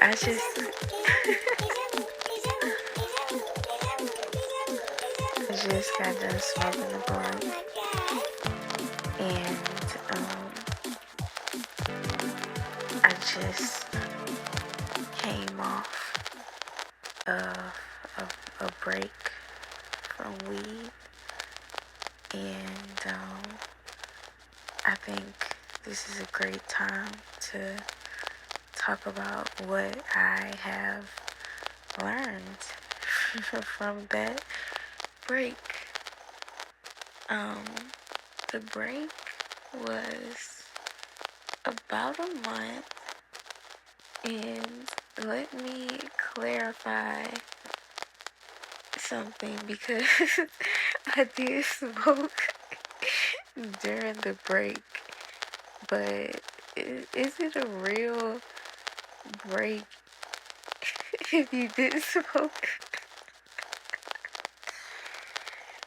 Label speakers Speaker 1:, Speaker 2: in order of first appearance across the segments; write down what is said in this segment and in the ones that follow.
Speaker 1: I just I just got done smoking the blunt, and I just came off of a break from weed, and I think this is a great time to talk about what I have learned from that break. Um, the break was about a month, and let me clarify something because I did smoke during the break, but is it a real break if you did smoke?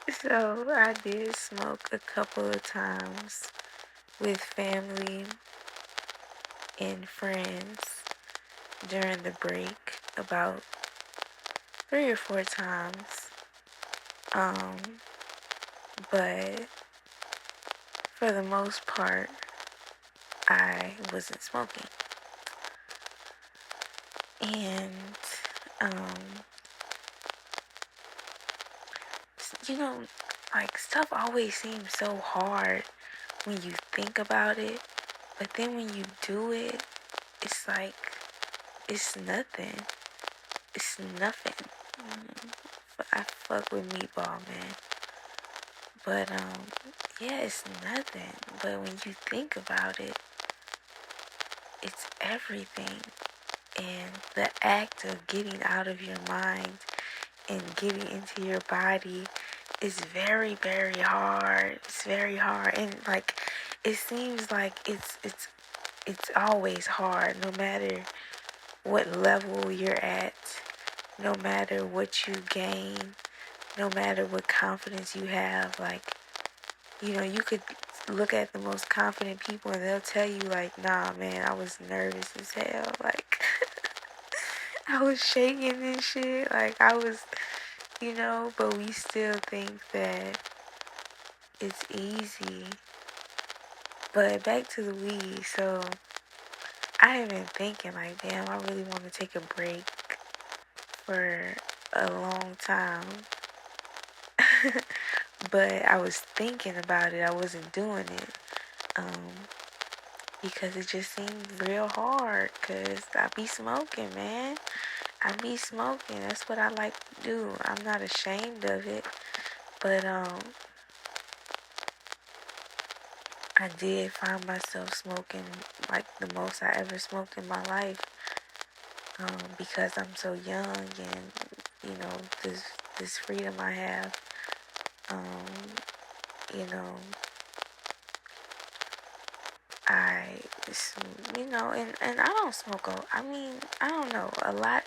Speaker 1: So I did smoke a couple of times with family and friends during the break, about 3 or 4 times. But for the most part, I wasn't smoking. And, um, you know, like, stuff always seems so hard when you think about it, but then when you do it, it's like, it's nothing. It's nothing. I fuck with Meatball, man. But, yeah, it's nothing. But when you think about it, it's everything. And the act of getting out of your mind and getting into your body is very, very hard. It's very hard. And, like, it seems like it's always hard, no matter what level you're at, no matter what you gain, no matter what confidence you have. Like, you could look at the most confident people and they'll tell you, like, nah, man, I was nervous as hell. Like, I was shaking and shit. Like, I was, but we still think that it's easy. But back to the weed. So I have been thinking, like, damn, I really want to take a break for a long time. But I was thinking about it. I wasn't doing it. Because it just seemed real hard. Because I be smoking, man. I be smoking. That's what I like to do. I'm not ashamed of it. But, I did find myself smoking like the most I ever smoked in my life. Because I'm so young and, this freedom I have. You know, I, and I don't smoke, I mean, I don't know, a lot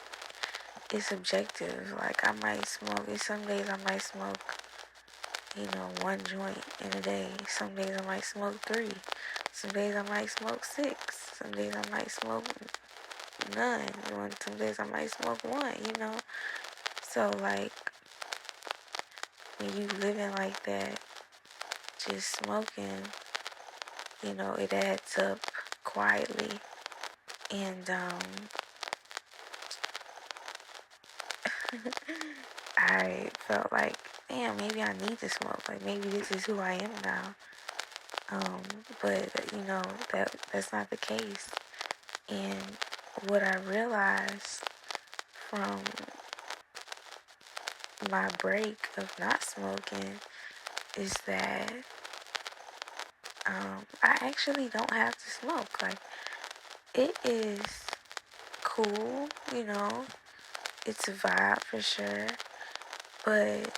Speaker 1: is subjective. Like, I might smoke, some days I might smoke, one joint in a day. Some days I might smoke 3. Some days I might smoke 6. Some days I might smoke none. Some days I might smoke 1. So, like, when you living like that, just smoking, it adds up quietly. And, I felt like, damn, maybe I need to smoke. Like, maybe this is who I am now. But, that's not the case. And what I realized from my break of not smoking is that I actually don't have to smoke. Like, it is cool, it's a vibe for sure, but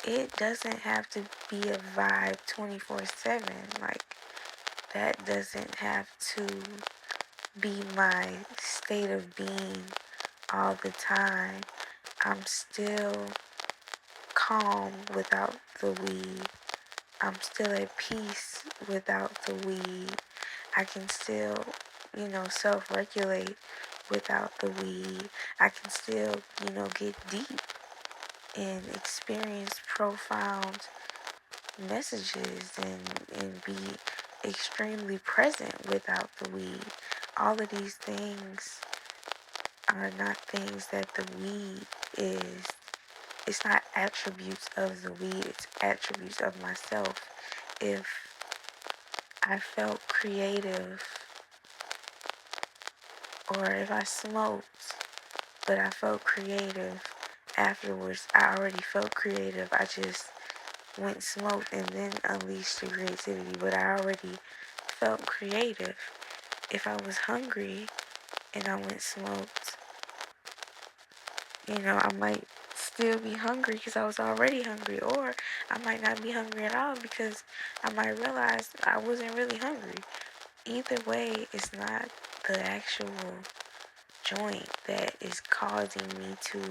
Speaker 1: it doesn't have to be a vibe 24/7. Like, that doesn't have to be my state of being all the time. I'm still calm without the weed. I'm still at peace without the weed. I can still self-regulate without the weed. I can still, get deep and experience profound messages and be extremely present without the weed. All of these things are not things that the weed is. It's not attributes of the weed, it's attributes of myself. If I felt creative, or if I smoked, but I felt creative afterwards, I already felt creative. I just went smoked and then unleashed the creativity, but I already felt creative. If I was hungry and I went smoked, I might still be hungry because I was already hungry, or I might not be hungry at all because I might realize I wasn't really hungry. Either way, it's not the actual joint that is causing me to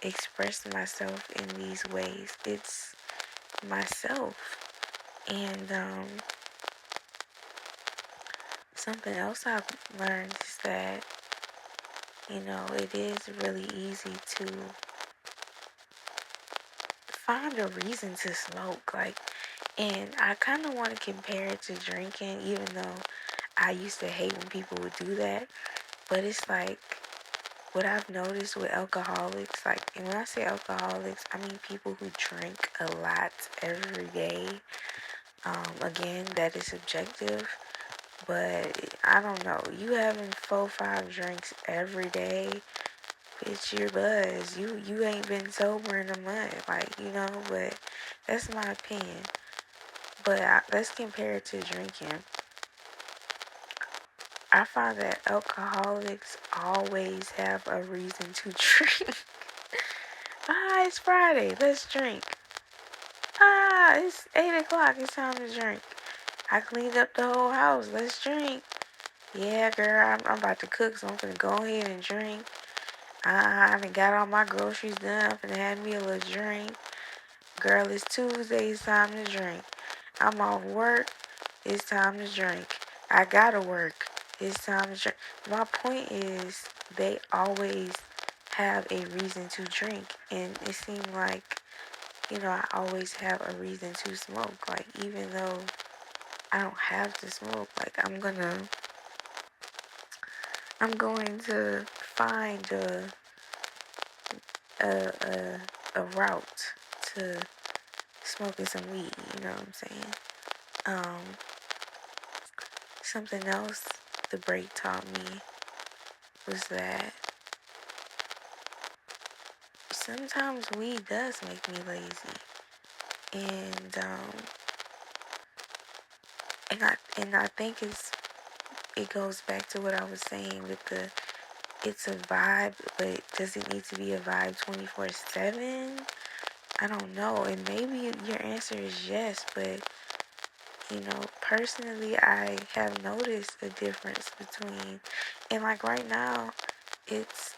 Speaker 1: express myself in these ways. It's myself. And something else I've learned is that, it is really easy to find a reason to smoke. And I kind of want to compare it to drinking, even though I used to hate when people would do that. But it's like, what I've noticed with alcoholics, and when I say alcoholics, I mean people who drink a lot every day. Again, that is subjective, but I don't know. You having 4-5 drinks every day, bitch, you're buzzed. You ain't been sober in a month, but that's my opinion. But let's compare it to drinking. I find that alcoholics always have a reason to drink. It's Friday, let's drink. It's 8 o'clock, it's time to drink. I cleaned up the whole house, let's drink. Yeah, girl, I'm about to cook, so I'm gonna go ahead and drink. I done got all my groceries done, I'm finna have me a little drink. Girl, it's Tuesday, it's time to drink. I'm off work, it's time to drink. I gotta work, it's time to drink. My point is, they always have a reason to drink, and it seemed like, I always have a reason to smoke. Even though I don't have to smoke, I'm going to find a, a, a route to smoking some weed, you know what I'm saying? Something else the break taught me was that sometimes weed does make me lazy. And I think it goes back to what I was saying with it's a vibe, but does it need to be a vibe 24/7? I don't know. And maybe your answer is yes, but personally, I have noticed a difference between, and right now, it's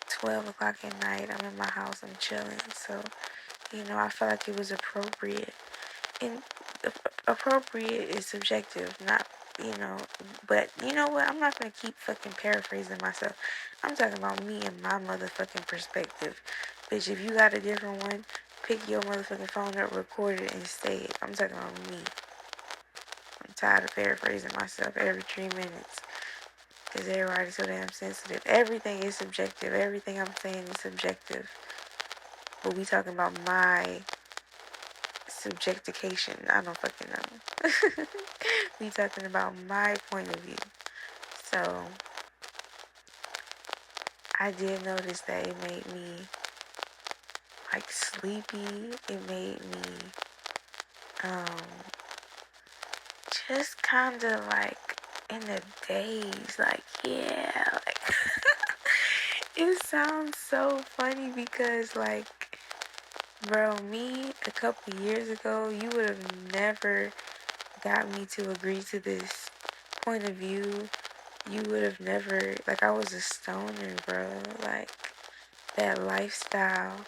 Speaker 1: 12 o'clock at night. I'm in my house, I'm chilling. So, I felt like it was appropriate. And appropriate is subjective, not, but you know what? I'm not going to keep fucking paraphrasing myself. I'm talking about me and my motherfucking perspective. Bitch, if you got a different one, pick your motherfucking phone up, record it, and say it. I'm talking about me. I'm tired of paraphrasing myself every 3 minutes. Because everybody's so damn sensitive. Everything is subjective. Everything I'm saying is subjective. But we talking about my subjectification. I don't fucking know. We talking about my point of view. So, I did notice that it made me, sleepy. It made me, just kind of, in the daze. Yeah, it sounds so funny because, bro, me a couple years ago, you would have never got me to agree to this point of view. You would have never, I was a stoner, bro, that lifestyle.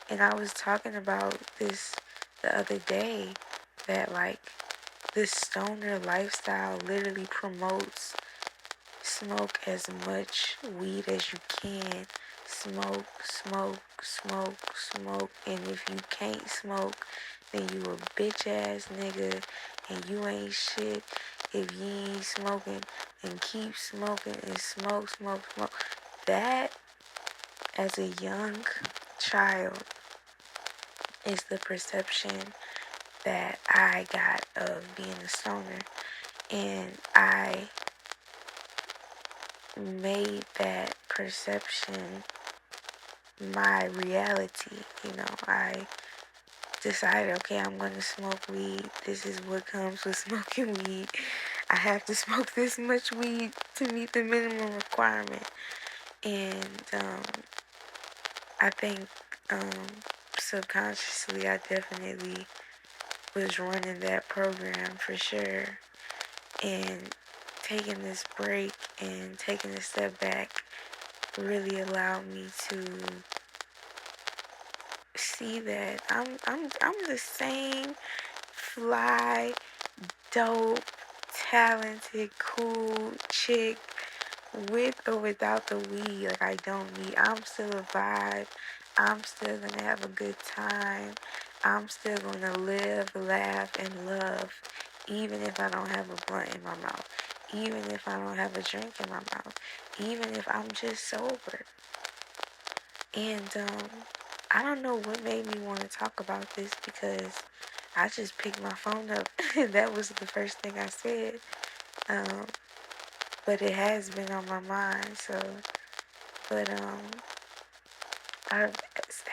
Speaker 1: And I was talking about this the other day, that this stoner lifestyle literally promotes smoke as much weed as you can. Smoke, smoke, smoke, smoke. And if you can't smoke, then you a bitch ass nigga and you ain't shit. If you ain't smoking, then keep smoking and smoke, smoke, smoke. That, as a young child, is the perception that I got of being a stoner. And I made that perception my reality. I decided, okay, I'm going to smoke weed. This is what comes with smoking weed. I have to smoke this much weed to meet the minimum requirement. And I think subconsciously I definitely was running that program for sure. And taking this break and taking a step back really allowed me to see that I'm the same fly, dope, talented, cool chick with or without the weed. Like, I don't need, I'm still a vibe. I'm still gonna have a good time. I'm still gonna live, laugh, and love, even if I don't have a blunt in my mouth, even if I don't have a drink in my mouth, even if I'm just sober. And I don't know what made me want to talk about this, because I just picked my phone up. That was the first thing I said. But it has been on my mind. So, but as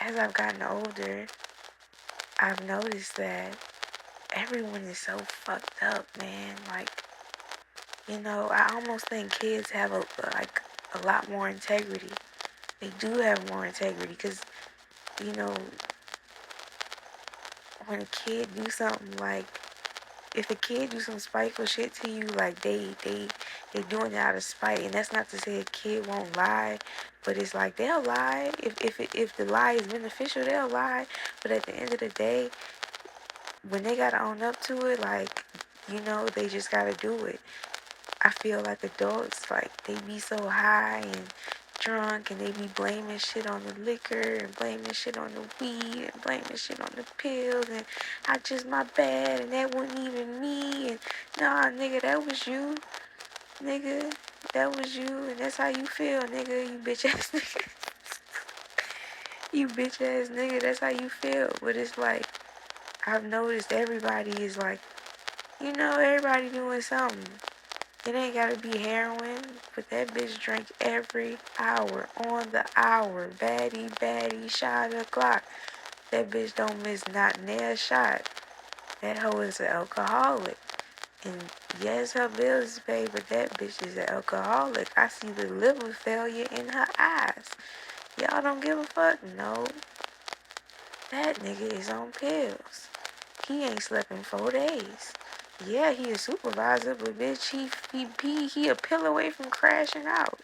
Speaker 1: I've gotten older, I've noticed that everyone is so fucked up, man. Like, I almost think kids have a lot more integrity. They do have more integrity, because you know when a kid do something, like, if a kid do some spiteful shit to you, like, they doing it out of spite. And that's not to say a kid won't lie, but it's like, they'll lie. If the lie is beneficial, they'll lie. But at the end of the day, when they gotta own up to it, like, they just gotta do it. I feel like adults, like, they be so high and drunk, and they be blaming shit on the liquor and blaming shit on the weed and blaming shit on the pills, and I just my bad, and that wasn't even me, and nah, nigga, that was you, nigga, that was you, and that's how you feel, nigga, you bitch ass nigga. You bitch ass nigga, that's how you feel. But it's like, I've noticed everybody is like, everybody doing something. It ain't gotta be heroin, but that bitch drink every hour, on the hour, baddie, shot o'clock. That bitch don't miss not near shot. That hoe is an alcoholic. And yes, her bills is paid, but that bitch is an alcoholic. I see the liver failure in her eyes. Y'all don't give a fuck? No. That nigga is on pills. He ain't slept in 4 days. Yeah, he a supervisor, but bitch, he a pill away from crashing out,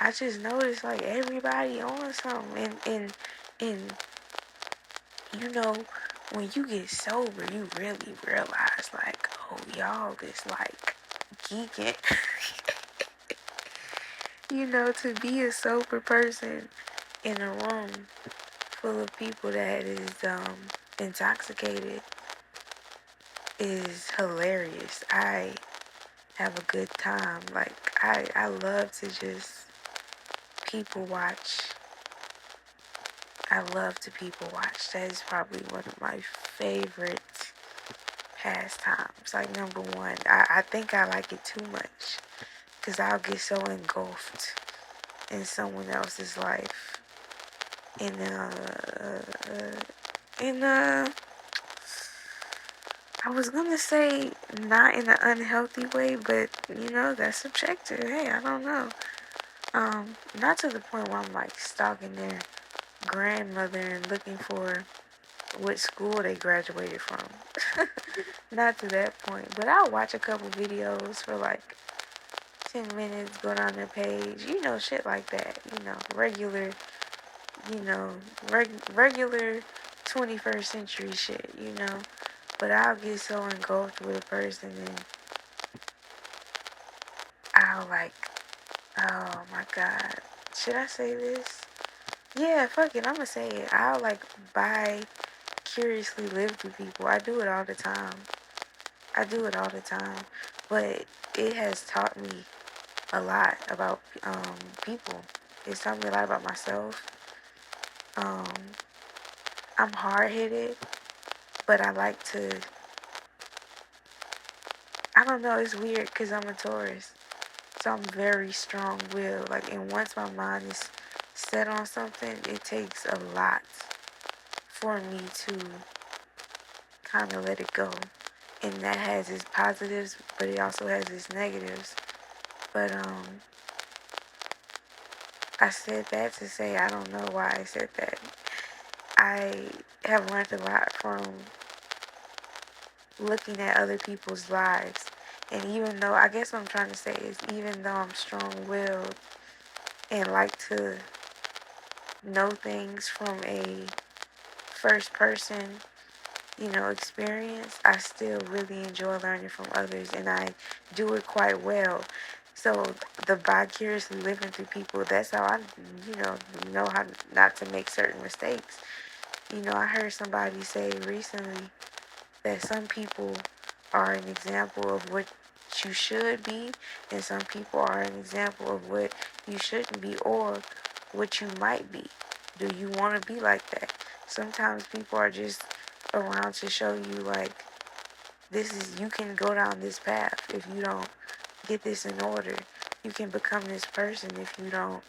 Speaker 1: I just noticed, like, everybody on something, and when you get sober, you really realize, like, oh, y'all is, like, geeking. To be a sober person in a room full of people that is intoxicated is hilarious. I have a good time. Like, I love to just people watch. I love to people watch. That is probably one of my favorite pastimes. Like, number one, I think I like it too much, because I'll get so engulfed in someone else's life. And I was gonna say not in an unhealthy way, but that's subjective. Hey, I don't know. Not to the point where I'm like stalking their grandmother and looking for what school they graduated from. Not to that point, but I'll watch a couple videos for like 10 minutes, go down their page, shit like that. Regular, regular 21st century shit. But I'll get so engulfed with a person, and I'll like, oh my God, should I say this? Yeah, fuck it, I'ma say it. I'll like buy curiously live through people. I do it all the time. I do it all the time. But it has taught me a lot about people. It's taught me a lot about myself. Um, I'm hard headed, but I like to. I don't know. It's weird because I'm a Taurus, so I'm very strong willed. Like, and once my mind is set on something, it takes a lot for me to kind of let it go. And that has its positives, but it also has its negatives. But I said that to say I don't know why I said that. I have learned a lot from looking at other people's lives. And even though, I guess what I'm trying to say is, even though I'm strong willed and like to know things from a first person, experience, I still really enjoy learning from others and I do it quite well. So the vicariously living through people, that's how I, know how not to make certain mistakes. I heard somebody say recently that some people are an example of what you should be, and some people are an example of what you shouldn't be or what you might be. Do you want to be like that? Sometimes people are just around to show you, like, you can go down this path if you don't get this in order. You can become this person if you don't,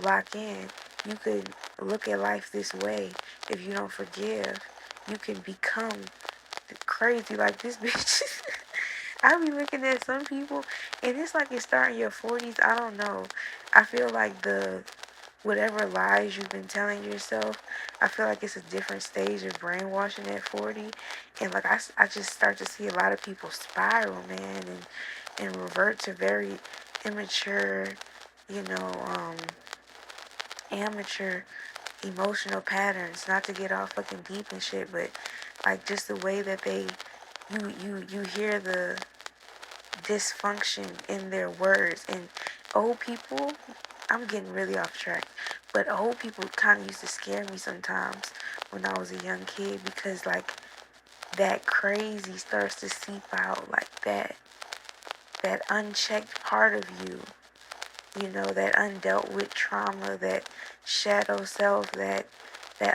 Speaker 1: lock in. You could look at life this way if you don't forgive. You can become crazy like this bitch. I be looking at some people and it's like it's starting your 40s. I don't know. I feel like whatever lies you've been telling yourself, I feel like it's a different stage of brainwashing at 40. And like I just start to see a lot of people spiral, man, and revert to very immature, you know, amateur emotional patterns. Not to get all fucking deep and shit, but like just the way that you hear the dysfunction in their words. And old people, I'm getting really off track, but old people kind of used to scare me sometimes when I was a young kid because like that crazy starts to seep out, like that unchecked part of you, that undealt with trauma, that shadow self, that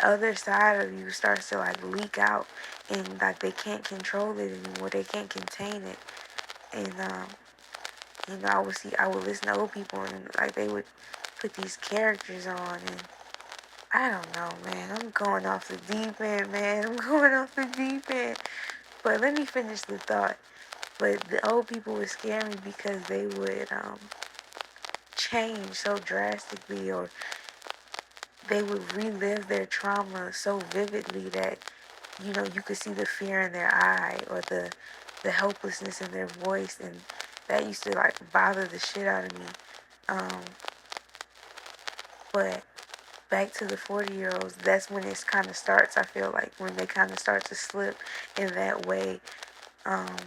Speaker 1: other side of you starts to like leak out, and like they can't control it anymore, they can't contain it. And I would listen to old people and like they would put these characters on, and I don't know, man, I'm going off the deep end, man, I'm going off the deep end. But let me finish the thought. But the old people would scare me because they would change so drastically, or they would relive their trauma so vividly that you could see the fear in their eye or the helplessness in their voice, and that used to like bother the shit out of me. Um, but back to the 40-year-olds, that's when it kind of starts. I feel like when they kind of start to slip in that way. Um,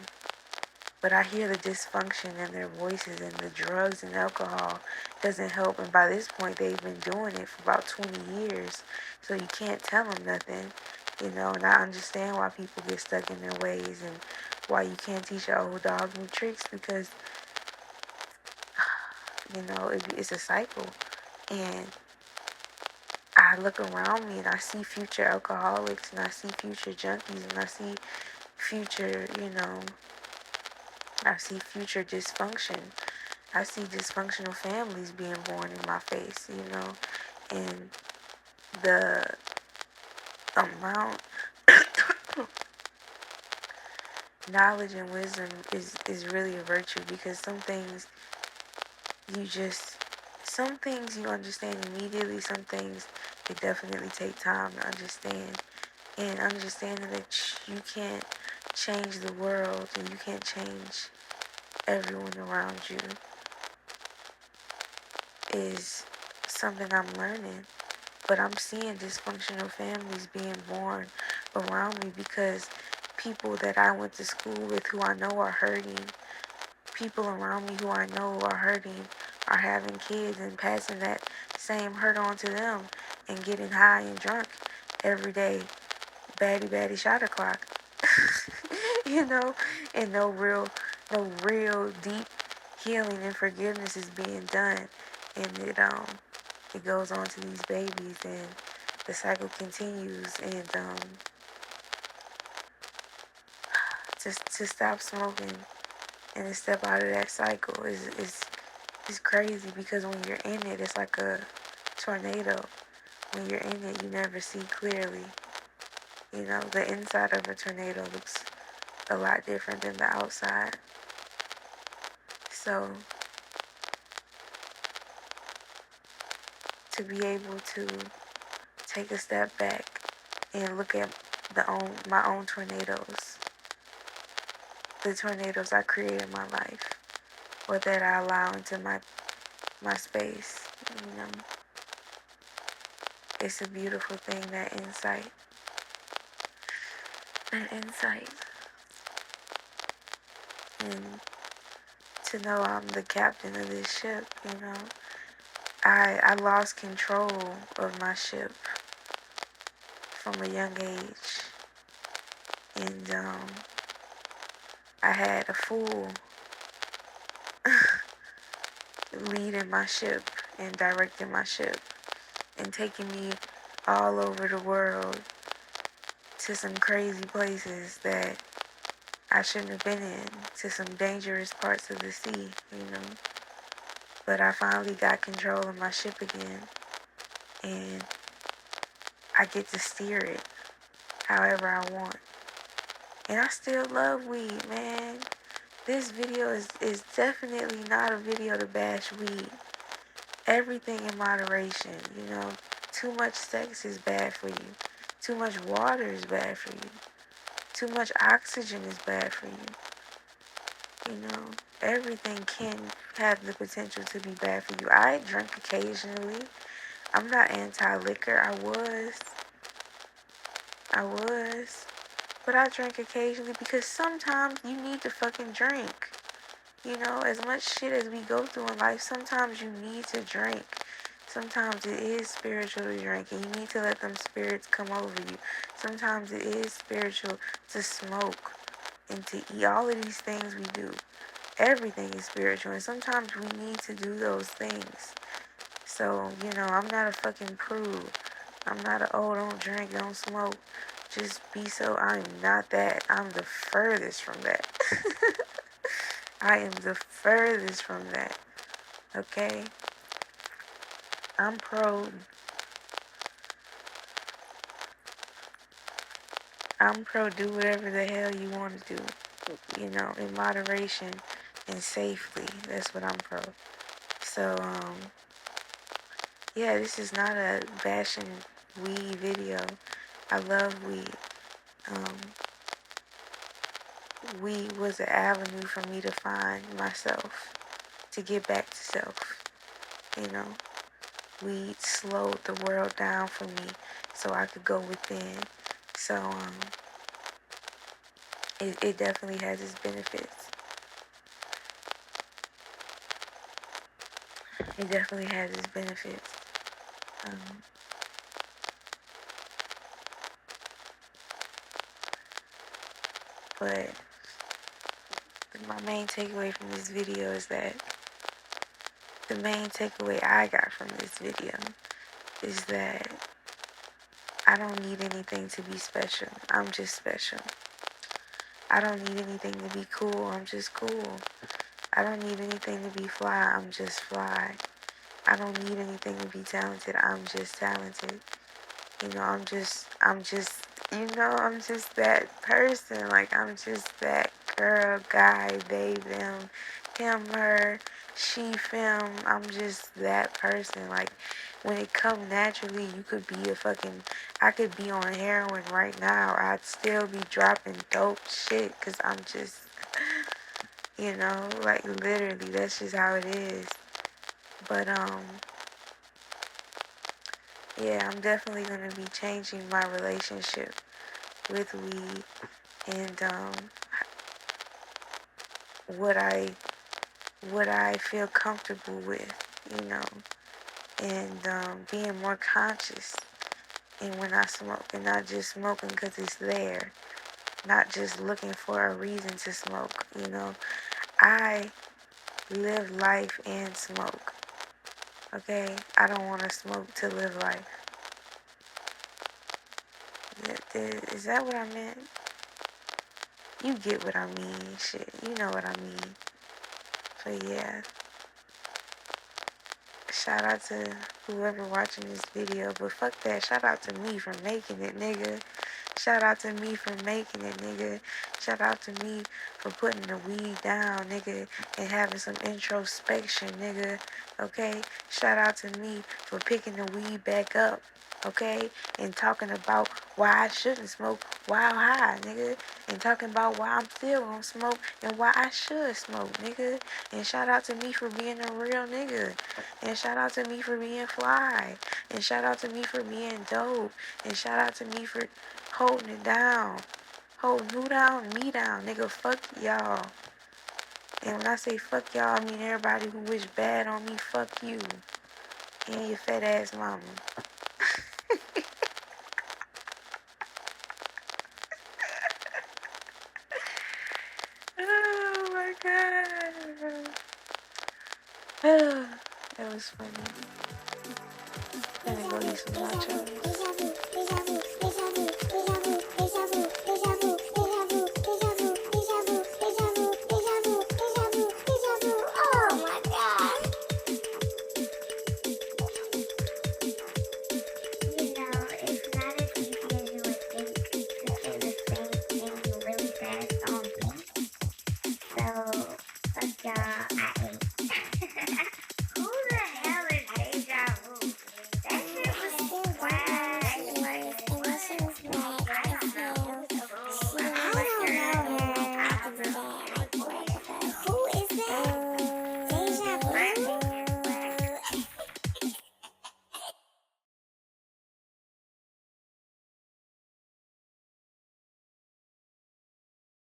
Speaker 1: but I hear the dysfunction in their voices, and the drugs and alcohol doesn't help. And by this point, they've been doing it for about 20 years. So you can't tell them nothing, and I understand why people get stuck in their ways and why you can't teach an old dog new tricks because, it's a cycle. And I look around me and I see future alcoholics and I see future junkies and I see future, I see future dysfunction. I see dysfunctional families being born in my face, and the amount knowledge and wisdom is really a virtue because you just some things you understand immediately, some things it definitely take time to understand. And understanding that you can't change the world and you can't change everyone around you is something I'm learning. But I'm seeing dysfunctional families being born around me because people that I went to school with who I know are hurting, people around me who I know are hurting are having kids and passing that same hurt on to them and getting high and drunk every day. Baddie baddie shot o'clock. You know, and no real deep healing and forgiveness is being done. And it goes on to these babies and the cycle continues. And just to stop smoking and to step out of that cycle is crazy, because when you're in it, it's like a tornado. When you're in it, you never see clearly. You know, the inside of a tornado looks a lot different than the outside. So to be able to take a step back and look at my own tornadoes, the tornadoes I create in my life, or that I allow into my space, you know, it's a beautiful thing, that insight. And to know I'm the captain of this ship, you know. I lost control of my ship from a young age. And I had a fool leading my ship and directing my ship and taking me all over the world to some crazy places that I shouldn't have been in, to some dangerous parts of the sea, you know. But I finally got control of my ship again, and I get to steer it however I want. And I still love weed, man. This video is definitely not a video to bash weed. Everything in moderation, you know. Too much sex is bad for you. Too much water is bad for you. Too much oxygen is bad for you. You know, everything can have the potential to be bad for you. I drink occasionally. I'm not anti-liquor. I was. But I drink occasionally because sometimes you need to fucking drink. You know, as much shit as we go through in life, sometimes you need to drink. Sometimes it is spiritual to drink, and you need to let them spirits come over you. Sometimes it is spiritual to smoke and to eat. All of these things we do. Everything is spiritual, and sometimes we need to do those things. So, you know, I'm not a fucking prude. I'm not a, oh, don't drink, don't smoke. Just be so. I'm not that. I'm the furthest from that. I am the furthest from that. Okay? I'm pro do whatever the hell you want to do. You know, in moderation and safely. That's what I'm pro. So, yeah, this is not a bashing weed video. I love weed. Weed was an avenue for me to find myself, to get back to self. You know, weed slowed the world down for me so I could go within. So, it definitely has its benefits. It definitely has its benefits. But my main takeaway from this video is that the main takeaway I got from this video is that I don't need anything to be special. I'm just special. I don't need anything to be cool. I'm just cool. I don't need anything to be fly. I'm just fly. I don't need anything to be talented. I'm just talented. You know, I'm just, I'm just that person. Like, I'm just that girl, guy, they, them, him, her, she, them. I'm just that person. Like, when it come naturally, you could be I could be on heroin right now. I'd still be dropping dope shit because I'm just, you know, like, literally, that's just how it is. But, yeah, I'm definitely going to be changing my relationship with weed and what I what I feel comfortable with, you know, and being more conscious. And when I smoke, and not just smoking because it's there, not just looking for a reason to smoke, you know. I live life and smoke, okay? I don't want to smoke to live life. Is that what I meant? You get what I mean, shit. You know what I mean. But yeah, shout out to whoever watching this video. But fuck that. Shout out to me for making it, nigga. Shout out to me for making it, nigga. Shout out to me for putting the weed down, nigga, and having some introspection, nigga. Okay? Shout out to me for picking the weed back up, okay? And talking about why I shouldn't smoke while high, nigga. And talking about why I'm still gonna smoke and why I should smoke, nigga. And shout out to me for being a real nigga. And shout out to me for being fly. And shout out to me for being dope. And shout out to me for holding it down. Holding who down? Me down. Nigga, fuck y'all. And when I say fuck y'all, I mean everybody who wish bad on me, fuck you. And your fat ass mama. Oh my god. That was funny. Gonna go eat some nachos.